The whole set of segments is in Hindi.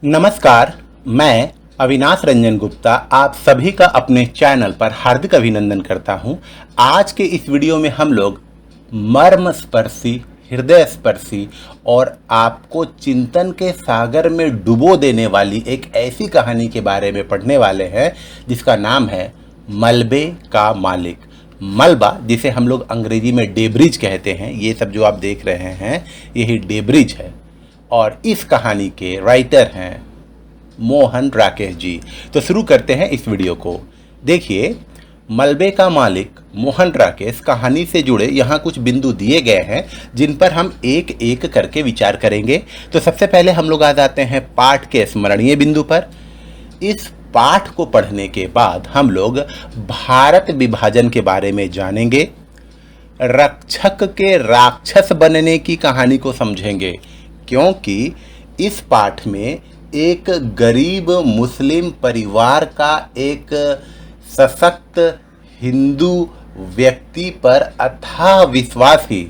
नमस्कार। मैं अविनाश रंजन गुप्ता आप सभी का अपने चैनल पर हार्दिक अभिनंदन करता हूं। आज के इस वीडियो में हम लोग मर्मस्पर्शी, हृदय स्पर्शी और आपको चिंतन के सागर में डुबो देने वाली एक ऐसी कहानी के बारे में पढ़ने वाले हैं जिसका नाम है मलबे का मालिक। मलबा, जिसे हम लोग अंग्रेजी में डेब्रिज कहते हैं, ये सब जो आप देख रहे हैं यही डेब्रिज है। और इस कहानी के राइटर हैं मोहन राकेश जी। तो शुरू करते हैं इस वीडियो को। देखिए, मलबे का मालिक मोहन राकेश कहानी से जुड़े यहाँ कुछ बिंदु दिए गए हैं जिन पर हम एक एक करके विचार करेंगे। तो सबसे पहले हम लोग आ जाते हैं पाठ के स्मरणीय बिंदु पर। इस पाठ को पढ़ने के बाद हम लोग भारत विभाजन के बारे में जानेंगे, रक्षक के राक्षस बनने की कहानी को समझेंगे, क्योंकि इस पाठ में एक गरीब मुस्लिम परिवार का एक सशक्त हिंदू व्यक्ति पर अथाह विश्वास ही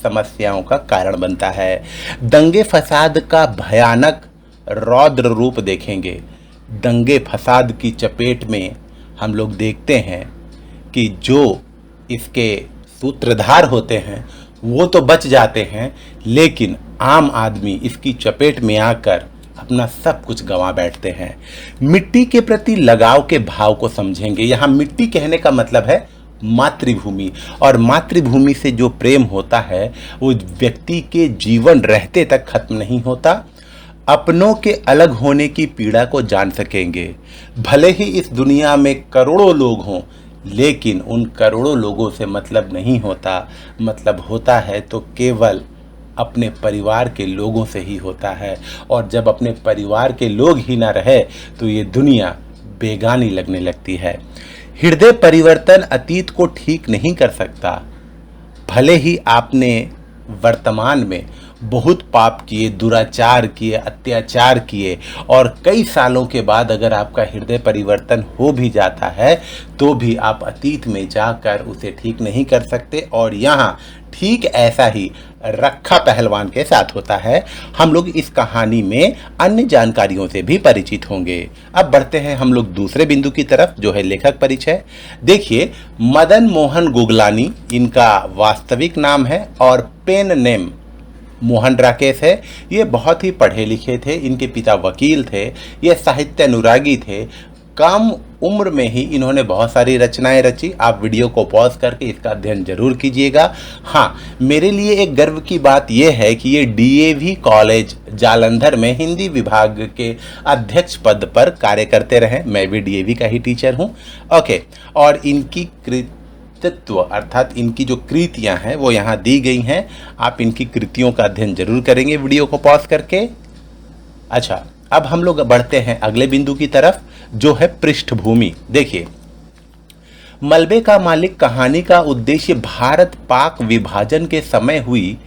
समस्याओं का कारण बनता है। दंगे फसाद का भयानक रौद्र रूप देखेंगे। दंगे फसाद की चपेट में हम लोग देखते हैं कि जो इसके सूत्रधार होते हैं वो तो बच जाते हैं, लेकिन आम आदमी इसकी चपेट में आकर अपना सब कुछ गंवा बैठते हैं। मिट्टी के प्रति लगाव के भाव को समझेंगे। यहाँ मिट्टी कहने का मतलब है मातृभूमि, और मातृभूमि से जो प्रेम होता है वो व्यक्ति के जीवन रहते तक खत्म नहीं होता। अपनों के अलग होने की पीड़ा को जान सकेंगे। भले ही इस दुनिया में करोड़ों लोग हों, लेकिन उन करोड़ों लोगों से मतलब नहीं होता। मतलब होता है तो केवल अपने परिवार के लोगों से ही होता है, और जब अपने परिवार के लोग ही ना रहे तो ये दुनिया बेगानी लगने लगती है। हृदय परिवर्तन अतीत को ठीक नहीं कर सकता। भले ही आपने वर्तमान में बहुत पाप किए, दुराचार किए, अत्याचार किए, और कई सालों के बाद अगर आपका हृदय परिवर्तन हो भी जाता है तो भी आप अतीत में जाकर उसे ठीक नहीं कर सकते। और यहाँ ठीक ऐसा ही रखा पहलवान के साथ होता है। हम लोग इस कहानी में अन्य जानकारियों से भी परिचित होंगे। अब बढ़ते हैं हम लोग दूसरे बिंदु की तरफ, जो है लेखक परिचय। देखिए, मदन मोहन गुगलानी इनका वास्तविक नाम है और पेन नेम मोहन राकेश है। ये बहुत ही पढ़े लिखे थे। इनके पिता वकील थे। ये साहित्य अनुरागी थे। कम उम्र में ही इन्होंने बहुत सारी रचनाएं रची। आप वीडियो को पॉज करके इसका अध्ययन जरूर कीजिएगा। हाँ, मेरे लिए एक गर्व की बात यह है कि ये डीएवी कॉलेज जालंधर में हिंदी विभाग के अध्यक्ष पद पर कार्य करते रहे। मैं भी डीएवी का ही टीचर हूँ। ओके, और इनकी कृतित्व अर्थात इनकी जो कृतियाँ हैं वो यहाँ दी गई हैं। आप इनकी कृतियों का अध्ययन जरूर करेंगे वीडियो को पॉज करके। अच्छा, अब हम लोग बढ़ते हैं अगले बिंदु की तरफ, जो है पृष्ठभूमि। देखिए, मलबे का मालिक कहानी का उद्देश्य भारत पाक विभाजन के समय हुई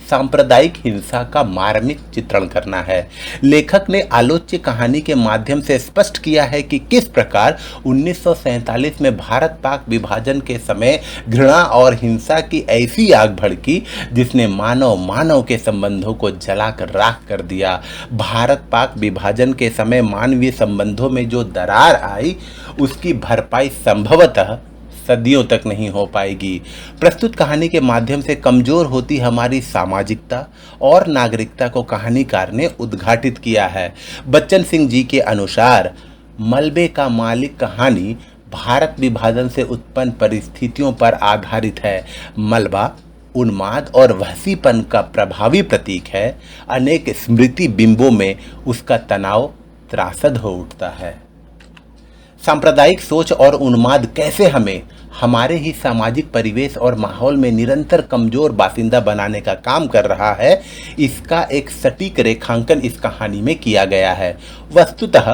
सांप्रदायिक हिंसा का मार्मिक चित्रण करना है। लेखक ने आलोच्य कहानी के माध्यम से स्पष्ट किया है कि किस प्रकार 1947 में भारत पाक विभाजन के समय घृणा और हिंसा की ऐसी आग भड़की जिसने मानव मानव के संबंधों को जलाकर राख कर दिया। भारत पाक विभाजन के समय मानवीय संबंधों में जो दरार आई उसकी भरपाई संभवतः सदियों तक नहीं हो पाएगी। प्रस्तुत कहानी के माध्यम से कमजोर होती हमारी सामाजिकता और नागरिकता को कहानीकार ने उद्घाटित किया है। बच्चन सिंह जी के अनुसार मलबे का मालिक कहानी भारत विभाजन से उत्पन्न परिस्थितियों पर आधारित है। मलबा उन्माद और वहसीपन का प्रभावी प्रतीक है। अनेक स्मृति बिंबों में उसका तनाव त्रासद हो उठता है। सांप्रदायिक सोच और उन्माद कैसे हमें हमारे ही सामाजिक परिवेश और माहौल में निरंतर कमजोर बासिंदा बनाने का काम कर रहा है, इसका एक सटीक रेखांकन इस कहानी में किया गया है। वस्तुतः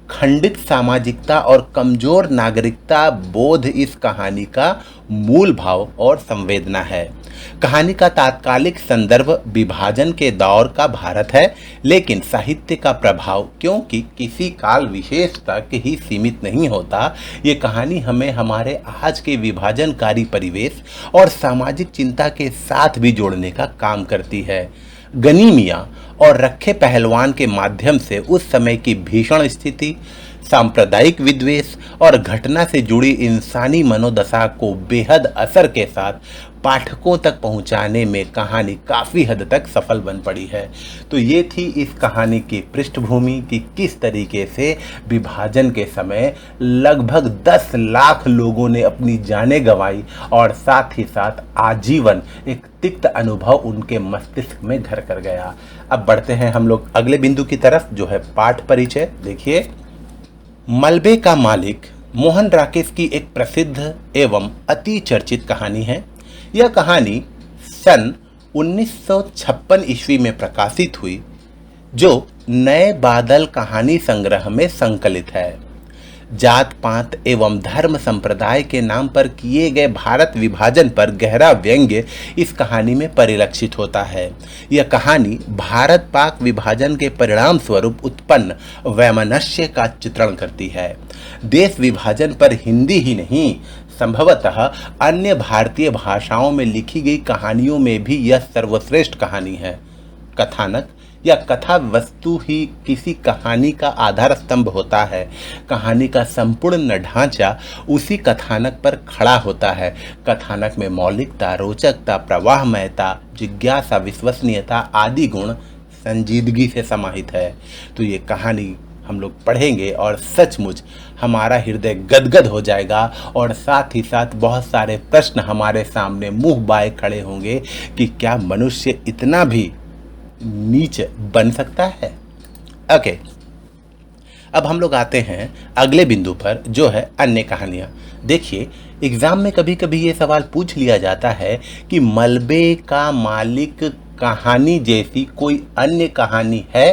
खंडित सामाजिकता और कमजोर नागरिकता बोध इस कहानी का मूल भाव और संवेदना है। कहानी का तात्कालिक संदर्भ विभाजन के दौर का भारत है, लेकिन साहित्य का प्रभाव क्योंकि किसी काल विशेष तक ही सीमित नहीं होता, ये कहानी हमें हमारे आज के विभाजनकारी परिवेश और सामाजिक चिंता के साथ भी जोड़ने का काम करती है। गनी मियाँ और रखे पहलवान के माध्यम से उस समय की भीषण स्थिति, सांप्रदायिक विद्वेष और घटना से जुड़ी इंसानी मनोदशा को बेहद असर के साथ पाठकों तक पहुंचाने में कहानी काफ़ी हद तक सफल बन पड़ी है। तो ये थी इस कहानी की पृष्ठभूमि कि किस तरीके से विभाजन के समय लगभग 10 लाख लोगों ने अपनी जानें गंवाई और साथ ही साथ आजीवन एक तिक्त अनुभव उनके मस्तिष्क में घर कर गया। अब बढ़ते हैं हम लोग अगले बिंदु की तरफ, जो है पाठ परिचय। देखिए, मलबे का मालिक मोहन राकेश की एक प्रसिद्ध एवं अति चर्चित कहानी है। यह कहानी सन 1956 ईस्वी में प्रकाशित हुई, जो नए बादल कहानी संग्रह में संकलित है। जात पात एवं धर्म संप्रदाय के नाम पर किए गए भारत विभाजन पर गहरा व्यंग्य इस कहानी में परिलक्षित होता है। यह कहानी भारत पाक विभाजन के परिणाम स्वरूप उत्पन्न वैमनस्य का चित्रण करती है। देश विभाजन पर हिंदी ही नहीं, संभवतः अन्य भारतीय भाषाओं में लिखी गई कहानियों में भी यह सर्वश्रेष्ठ कहानी है। कथानक या कथा वस्तु ही किसी कहानी का आधार स्तंभ होता है। कहानी का संपूर्ण ढांचा उसी कथानक पर खड़ा होता है। कथानक में मौलिकता, रोचकता, प्रवाहमयता, जिज्ञासा, विश्वसनीयता आदि गुण संजीदगी से समाहित है। तो ये कहानी हम लोग पढ़ेंगे और सचमुच हमारा हृदय गदगद हो जाएगा और साथ ही साथ बहुत सारे प्रश्न हमारे सामने मुंह बाए खड़े होंगे कि क्या मनुष्य इतना भी नीच बन सकता है। ओके, अब हम लोग आते हैं अगले बिंदु पर, जो है अन्य कहानियां। देखिए, एग्जाम में कभी कभी ये सवाल पूछ लिया जाता है कि मलबे का मालिक कहानी जैसी कोई अन्य कहानी है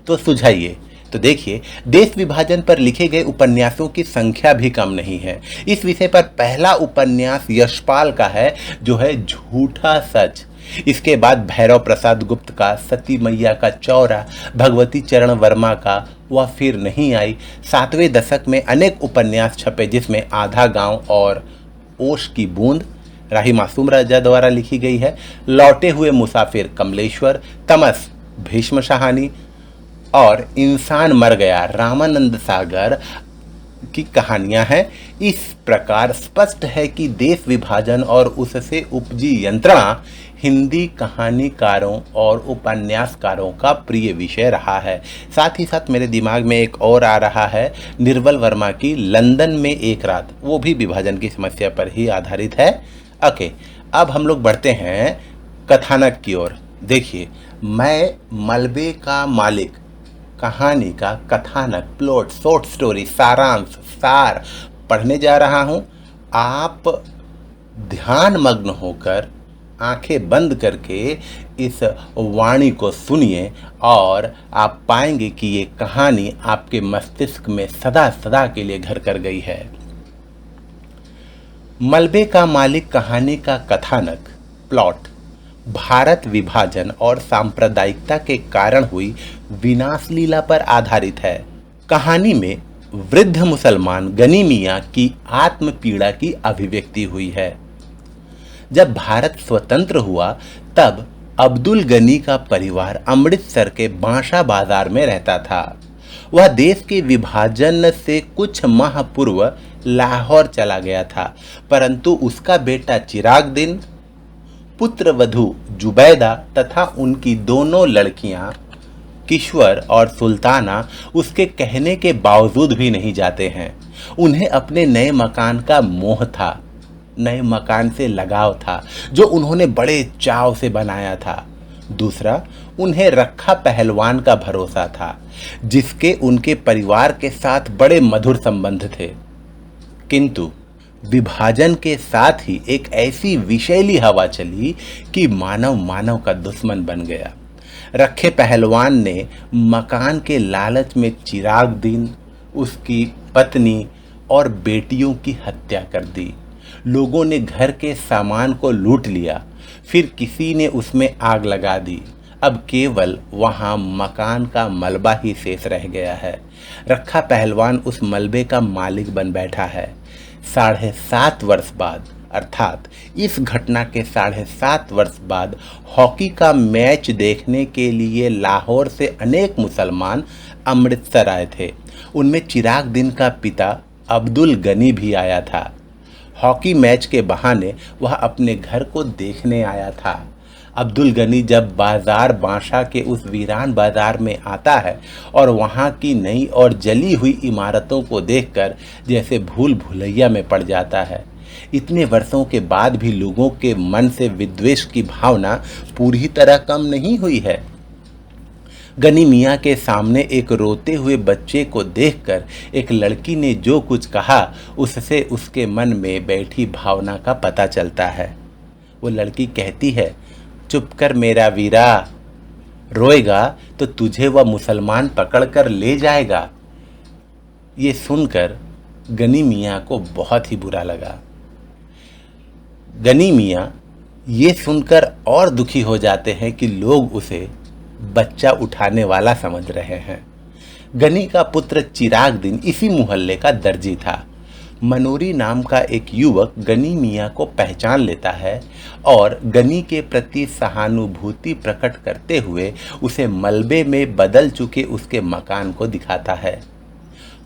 तो सुझाइए। तो देखिए, देश विभाजन पर लिखे गए उपन्यासों की संख्या भी कम नहीं है। इस विषय पर पहला उपन्यास यशपाल का है, जो है झूठा सच। इसके बाद भैरव प्रसाद गुप्त का सती मैया का चौरा, भगवती चरण वर्मा का वह फिर नहीं आई। 7वें दशक में अनेक उपन्यास छपे, जिसमें आधा गांव और ओश की बूंद राही मासूम राजा द्वारा लिखी गई है। लौटे हुए मुसाफिर कमलेश्वर, तमस भीष्म शाहानी और इंसान मर गया रामानंद सागर की कहानियां हैं। इस प्रकार स्पष्ट है कि देश विभाजन और उससे उपजी यंत्रणा हिंदी कहानीकारों और उपन्यासकारों का प्रिय विषय रहा है। साथ ही साथ मेरे दिमाग में एक और आ रहा है, निर्मल वर्मा की लंदन में एक रात, वो भी विभाजन की समस्या पर ही आधारित है। ओके, अब हम लोग बढ़ते हैं कथानक की ओर। देखिए, मैं मलबे का मालिक कहानी का कथानक, प्लॉट, शॉर्ट स्टोरी, सारांश, सार पढ़ने जा रहा हूं। आप ध्यान मग्न होकर आंखें बंद करके इस वाणी को सुनिए और आप पाएंगे कि ये कहानी आपके मस्तिष्क में सदा सदा के लिए घर कर गई है। मलबे का मालिक कहानी का कथानक, प्लॉट, भारत विभाजन और सांप्रदायिकता के कारण हुई विनाश लीला पर आधारित है। कहानी में वृद्ध मुसलमान गनी मियाँ की आत्म पीड़ा की अभिव्यक्ति हुई है। जब भारत स्वतंत्र हुआ तब अब्दुल गनी का परिवार अमृतसर के बांशा बाजार में रहता था। वह देश के विभाजन से कुछ माह पूर्व लाहौर चला गया था, परंतु उसका बेटा चिरागदीन, पुत्र वधू जुबैदा तथा उनकी दोनों लड़कियां किश्वर और सुल्ताना उसके कहने के बावजूद भी नहीं जाते हैं। उन्हें अपने नए मकान का मोह था, नए मकान से लगाव था, जो उन्होंने बड़े चाव से बनाया था। दूसरा, उन्हें रखा पहलवान का भरोसा था, जिसके उनके परिवार के साथ बड़े मधुर संबंध थे। किंतु विभाजन के साथ ही एक ऐसी विषैली हवा चली कि मानव मानव का दुश्मन बन गया। रखे पहलवान ने मकान के लालच में चिरागदीन, उसकी पत्नी और बेटियों की हत्या कर दी। लोगों ने घर के सामान को लूट लिया, फिर किसी ने उसमें आग लगा दी। अब केवल वहां मकान का मलबा ही शेष रह गया है। रखा पहलवान उस मलबे का मालिक बन बैठा है। 7.5 वर्ष बाद अर्थात इस घटना के 7.5 वर्ष बाद हॉकी का मैच देखने के लिए लाहौर से अनेक मुसलमान अमृतसर आए थे। उनमें चिराग दीन का पिता अब्दुल गनी भी आया था। हॉकी मैच के बहाने वह अपने घर को देखने आया था। अब्दुल गनी जब बाजार बांशा के उस वीरान बाजार में आता है और वहाँ की नई और जली हुई इमारतों को देखकर जैसे भूल भुलैया में पड़ जाता है। इतने वर्षों के बाद भी लोगों के मन से विद्वेष की भावना पूरी तरह कम नहीं हुई है। गनी मियाँ के सामने एक रोते हुए बच्चे को देखकर एक लड़की ने जो कुछ कहा उससे उसके मन में बैठी भावना का पता चलता है। वो लड़की कहती है, चुप कर मेरा वीरा, रोएगा तो तुझे वह मुसलमान पकड़कर ले जाएगा। ये सुनकर गनी मियाँ को बहुत ही बुरा लगा। गनी मियाँ ये सुनकर और दुखी हो जाते हैं कि लोग उसे बच्चा उठाने वाला समझ रहे हैं। गनी का पुत्र चिराग दीन इसी मोहल्ले का दर्जी था। मनोरी नाम का एक युवक गनी मियाँ को पहचान लेता है और गनी के प्रति सहानुभूति प्रकट करते हुए उसे मलबे में बदल चुके उसके मकान को दिखाता है।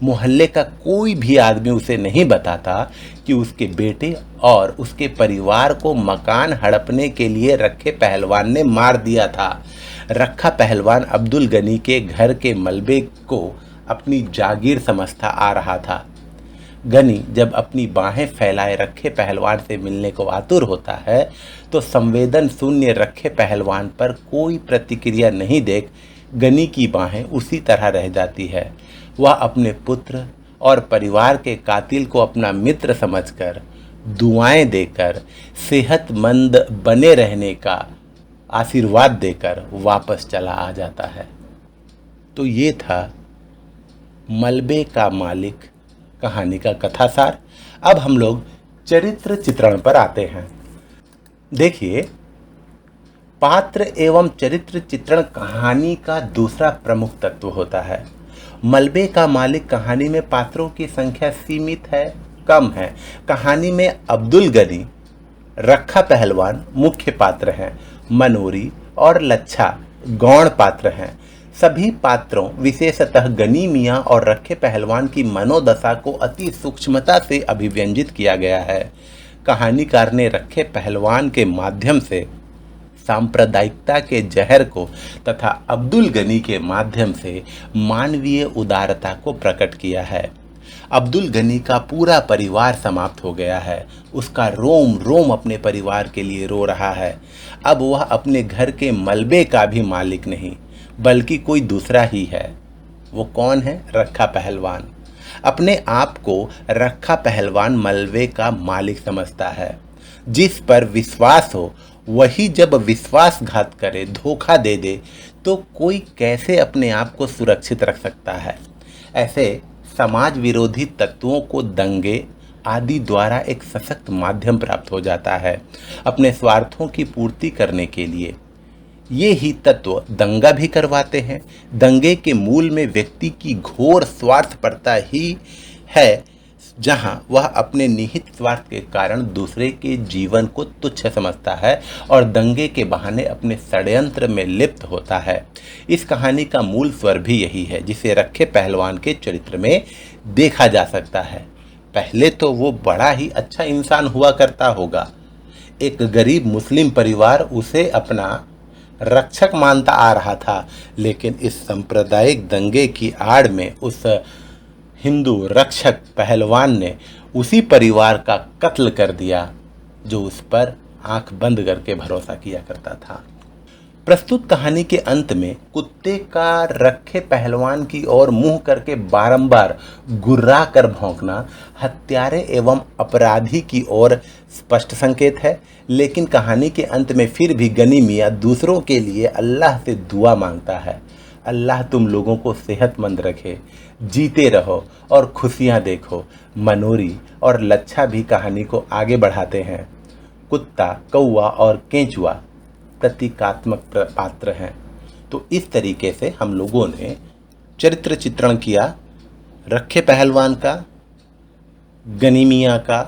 मोहल्ले का कोई भी आदमी उसे नहीं बताता कि उसके बेटे और उसके परिवार को मकान हड़पने के लिए रखे पहलवान ने मार दिया था। रखा पहलवान अब्दुल गनी के घर के मलबे को अपनी जागीर समझता आ रहा था। गनी जब अपनी बाहें फैलाए रखे पहलवान से मिलने को आतुर होता है तो संवेदन शून्य रखे पहलवान पर कोई प्रतिक्रिया नहीं देख गनी की बाहें उसी तरह रह जाती है। वह अपने पुत्र और परिवार के कातिल को अपना मित्र समझकर दुआएं देकर सेहतमंद बने रहने का आशीर्वाद देकर वापस चला आ जाता है। तो ये था मलबे का मालिक कहानी का कथासार। अब हम लोग चरित्र चित्रण पर आते हैं। देखिए, पात्र एवं चरित्र चित्रण कहानी का दूसरा प्रमुख तत्व होता है। मलबे का मालिक कहानी में पात्रों की संख्या सीमित है, कम है। कहानी में अब्दुल गनी, रखा पहलवान मुख्य पात्र हैं, मनोरी और लच्छा गौण पात्र हैं। सभी पात्रों विशेषतः गनी मियाँ और रखे पहलवान की मनोदशा को अति सूक्ष्मता से अभिव्यंजित किया गया है। कहानीकार ने रखे पहलवान के माध्यम से सांप्रदायिकता के जहर को तथा अब्दुल गनी के माध्यम से मानवीय उदारता को प्रकट किया है। अब्दुल गनी का पूरा परिवार समाप्त हो गया है। उसका रोम रोम अपने परिवार के लिए रो रहा है। अब वह अपने घर के मलबे का भी मालिक नहीं बल्कि कोई दूसरा ही है। वो कौन है? रखा पहलवान। अपने आप को रखा पहलवान मलबे का मालिक समझता है। जिस पर विश्वास हो वही जब विश्वासघात करे, धोखा दे दे, तो कोई कैसे अपने आप को सुरक्षित रख सकता है? ऐसे समाज विरोधी तत्वों को दंगे आदि द्वारा एक सशक्त माध्यम प्राप्त हो जाता है अपने स्वार्थों की पूर्ति करने के लिए। ये ही तत्व दंगा भी करवाते हैं। दंगे के मूल में व्यक्ति की घोर स्वार्थपरता ही है, जहां वह अपने निहित स्वार्थ के कारण दूसरे के जीवन को तुच्छ समझता है और दंगे के बहाने अपने षड्यंत्र में लिप्त होता है। इस कहानी का मूल स्वर भी यही है जिसे रखे पहलवान के चरित्र में देखा जा सकता है। पहले तो वो बड़ा ही अच्छा इंसान हुआ करता होगा। एक गरीब मुस्लिम परिवार उसे अपना रक्षक मानता आ रहा था, लेकिन इस सांप्रदायिक दंगे की आड़ में उस हिंदू रक्षक पहलवान ने उसी परिवार का कत्ल कर दिया जो उस पर आंख बंद करके भरोसा किया करता था। प्रस्तुत कहानी के अंत में कुत्ते का रखे पहलवान की ओर मुंह करके बारंबार गुर्रा कर भौंकना हत्यारे एवं अपराधी की ओर स्पष्ट संकेत है। लेकिन कहानी के अंत में फिर भी गनी मियाँ दूसरों के लिए अल्लाह से दुआ मांगता है, अल्लाह तुम लोगों को सेहतमंद रखे, जीते रहो और खुशियाँ देखो। मनोरी और लच्छा भी कहानी को आगे बढ़ाते हैं। कुत्ता, कौवा और केंचुआ प्रतीकात्मक पात्र हैं। तो इस तरीके से हम लोगों ने चरित्र चित्रण किया रखे पहलवान का, गनी मियाँ का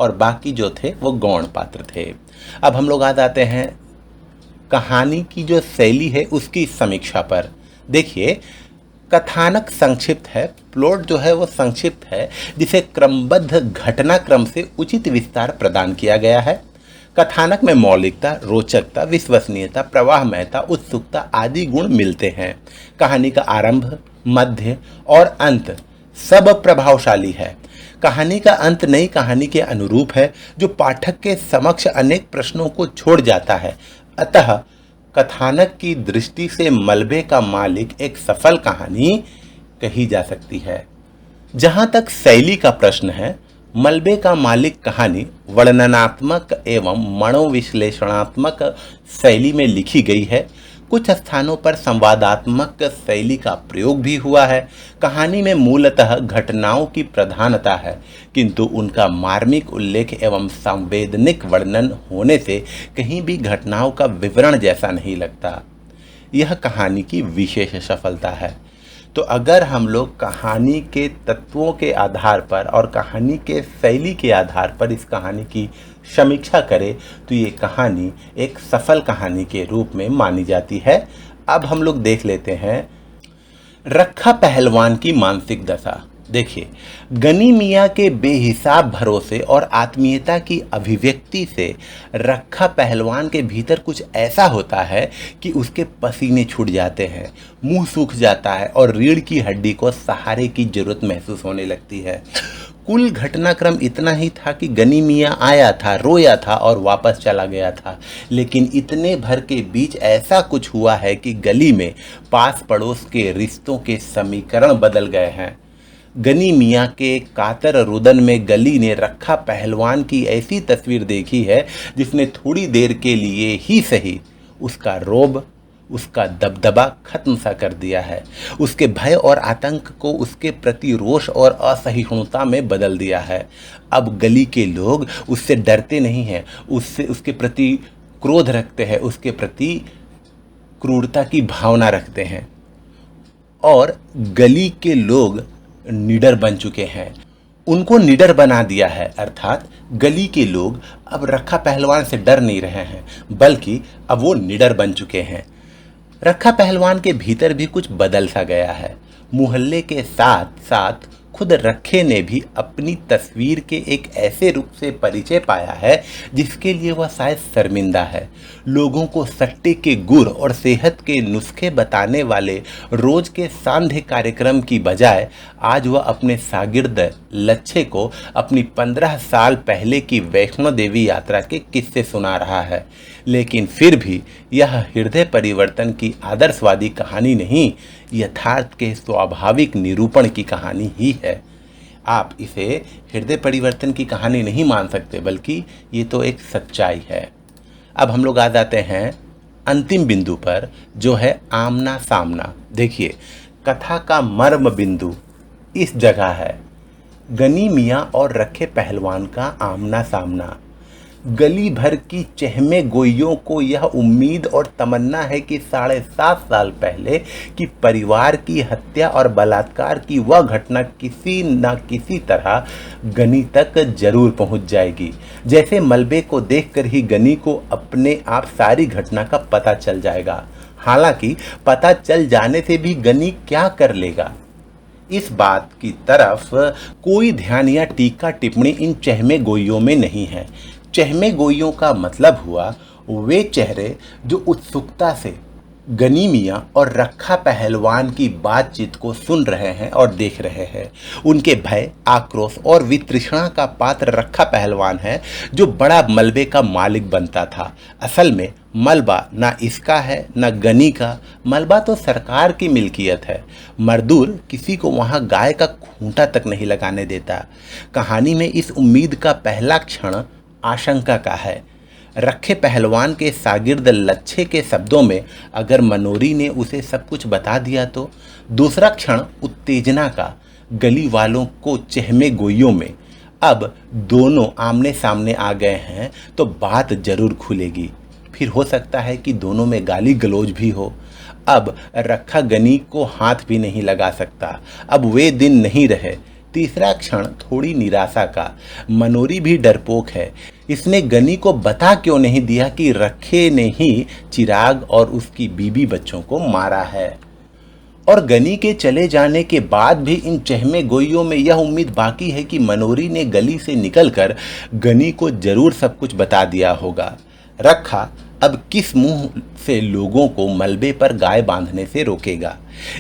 और बाकी जो थे वो गौण पात्र थे। अब हम लोग आ जाते हैं कहानी की जो शैली है उसकी समीक्षा पर। देखिए, कथानक संक्षिप्त है, प्लॉट जो है वो संक्षिप्त है, जिसे क्रमबद्ध घटनाक्रम से उचित विस्तार प्रदान किया गया है। कथानक में मौलिकता, रोचकता, विश्वसनीयता, प्रवाहमयता, उत्सुकता आदि गुण मिलते हैं। कहानी का आरंभ, मध्य और अंत सब प्रभावशाली है। कहानी का अंत नई कहानी के अनुरूप है, जो पाठक के समक्ष अनेक प्रश्नों को छोड़ जाता है। अतः कथानक की दृष्टि से मलबे का मालिक एक सफल कहानी कही जा सकती है। जहां तक शैली का प्रश्न है, मलबे का मालिक कहानी वर्णनात्मक एवं मनोविश्लेषणात्मक शैली में लिखी गई है। कुछ स्थानों पर संवादात्मक शैली का प्रयोग भी हुआ है। कहानी में मूलतः घटनाओं की प्रधानता है, किंतु उनका मार्मिक उल्लेख एवं संवेदनिक वर्णन होने से कहीं भी घटनाओं का विवरण जैसा नहीं लगता। यह कहानी की विशेष सफलता है। तो अगर हम लोग कहानी के तत्वों के आधार पर और कहानी के शैली के आधार पर इस कहानी की समीक्षा करें तो ये कहानी एक सफल कहानी के रूप में मानी जाती है। अब हम लोग देख लेते हैं रखा पहलवान की मानसिक दशा। देखिए, गनी मियाँ के बेहिसाब भरोसे और आत्मीयता की अभिव्यक्ति से रखा पहलवान के भीतर कुछ ऐसा होता है कि उसके पसीने छूट जाते हैं, मुंह सूख जाता है और रीढ़ की हड्डी को सहारे की जरूरत महसूस होने लगती है। कुल घटनाक्रम इतना ही था कि गनी मियाँ आया था, रोया था और वापस चला गया था। लेकिन इतने भर के बीच ऐसा कुछ हुआ है कि गली में पास पड़ोस के रिश्तों के समीकरण बदल गए हैं। गनी मियाँ के कातर रुदन में गली ने रखा पहलवान की ऐसी तस्वीर देखी है जिसने थोड़ी देर के लिए ही सही उसका रोब, उसका दबदबा खत्म सा कर दिया है। उसके भय और आतंक को उसके प्रति रोष और असहिष्णुता में बदल दिया है। अब गली के लोग उससे डरते नहीं हैं, उसके प्रति क्रोध रखते हैं, उसके प्रति क्रूरता की भावना रखते हैं और गली के लोग निडर बन चुके हैं। उनको निडर बना दिया है, अर्थात गली के लोग अब रखा पहलवान से डर नहीं रहे हैं, बल्कि अब वो निडर बन चुके हैं। रखा पहलवान के भीतर भी कुछ बदल सा गया है। मोहल्ले के साथ साथ खुद रखे ने भी अपनी तस्वीर के एक ऐसे रूप से परिचय पाया है जिसके लिए वह शायद शर्मिंदा है। लोगों को सट्टे के गुर और सेहत के नुस्खे बताने वाले रोज के सांध्य कार्यक्रम की बजाय आज वह अपने शागिर्द लच्छे को अपनी 15 साल पहले की वैष्णो देवी यात्रा के किस्से सुना रहा है। लेकिन फिर भी यह हृदय परिवर्तन की आदर्शवादी कहानी नहीं, यथार्थ के स्वाभाविक निरूपण की कहानी ही है। आप इसे हृदय परिवर्तन की कहानी नहीं मान सकते, बल्कि ये तो एक सच्चाई है। अब हम लोग आ जाते हैं अंतिम बिंदु पर, जो है आमना सामना। देखिए, कथा का मर्म बिंदु इस जगह है, गनी मियाँ और रखे पहलवान का आमना सामना। गली भर की चहमे गोइयों को यह उम्मीद और तमन्ना है कि 7.5 साल पहले की परिवार की हत्या और बलात्कार की वह घटना किसी न किसी तरह गनी तक जरूर पहुंच जाएगी। जैसे मलबे को देखकर ही गनी को अपने आप सारी घटना का पता चल जाएगा। हालांकि पता चल जाने से भी गनी क्या कर लेगा, इस बात की तरफ कोई ध्यान या टीका टिप्पणी इन चहमे गोइयों में नहीं है। चहमे गोइयों का मतलब हुआ वे चेहरे जो उत्सुकता से गनी मियाँ और रखा पहलवान की बातचीत को सुन रहे हैं और देख रहे हैं। उनके भय, आक्रोश और वितृष्णा का पात्र रखा पहलवान है, जो बड़ा मलबे का मालिक बनता था। असल में मलबा ना इसका है ना गनी का, मलबा तो सरकार की मिल्कियत है। मजदूर किसी को वहाँ गाय का खूंटा तक नहीं लगाने देता। कहानी में इस उम्मीद का पहला क्षण आशंका का है। रखे पहलवान के शागिर्द लच्छे के शब्दों में अगर मनोरी ने उसे सब कुछ बता दिया तो दूसरा क्षण उत्तेजना का, गली वालों को चहमे गोइयों में। अब दोनों आमने सामने आ गए हैं तो बात जरूर खुलेगी। फिर हो सकता है कि दोनों में गाली गलौज भी हो। अब रखा गनी को हाथ भी नहीं लगा सकता। अब वे दिन नहीं रहे तीसरा क्षण थोड़ी निराशा का। मनोरी भी डरपोक है। इसने गनी को बता क्यों नहीं दिया कि रखे ने ही चिराग और उसकी बीबी बच्चों को मारा है। और गनी के चले जाने के बाद भी इन चहमे गोइयों में यह उम्मीद बाकी है कि मनोरी ने गली से निकलकर गनी को जरूर सब कुछ बता दिया होगा। रखा अब किस मुंह से लोगों को मलबे पर गाय बांधने से रोकेगा।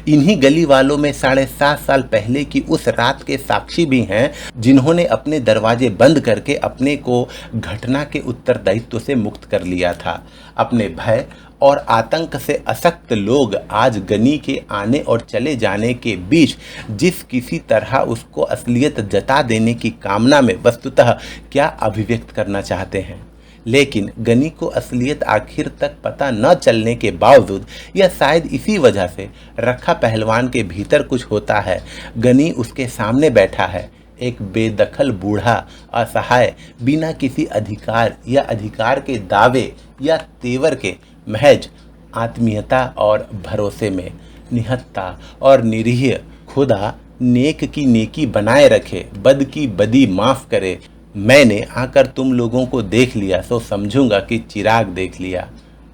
इन्हीं गली वालों में 7.5 साल पहले की उस रात के साक्षी भी हैं, जिन्होंने अपने दरवाजे बंद करके अपने को घटना के उत्तरदायित्व से मुक्त कर लिया था। अपने भय और आतंक से अशक्त लोग आज गनी के आने और चले जाने के बीच जिस किसी तरह उसको असलियत जता देने की कामना में वस्तुतः क्या अभिव्यक्त करना चाहते हैं। लेकिन गनी को असलियत आखिर तक पता न चलने के बावजूद, या शायद इसी वजह से, रखा पहलवान के भीतर कुछ होता है। गनी उसके सामने बैठा है, एक बेदखल बूढ़ा, असहाय, बिना किसी अधिकार या अधिकार के दावे या तेवर के, महज आत्मीयता और भरोसे में, निहत्ता और निरीह। खुदा नेक की नेकी बनाए रखे, बद की बदी माफ़ करे। मैंने आकर तुम लोगों को देख लिया तो समझूंगा कि चिराग देख लिया।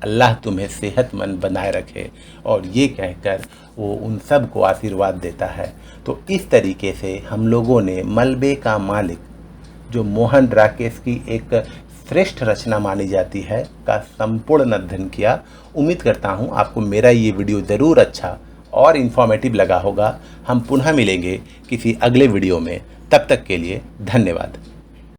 अल्लाह तुम्हें सेहतमंद बनाए रखे। और ये कहकर वो उन सब को आशीर्वाद देता है। तो इस तरीके से हम लोगों ने मलबे का मालिक, जो मोहन राकेश की एक श्रेष्ठ रचना मानी जाती है, का संपूर्ण अध्ययन किया। उम्मीद करता हूँ आपको मेरा ये वीडियो ज़रूर अच्छा और इन्फॉर्मेटिव लगा होगा। हम पुनः मिलेंगे किसी अगले वीडियो में। तब तक के लिए धन्यवाद।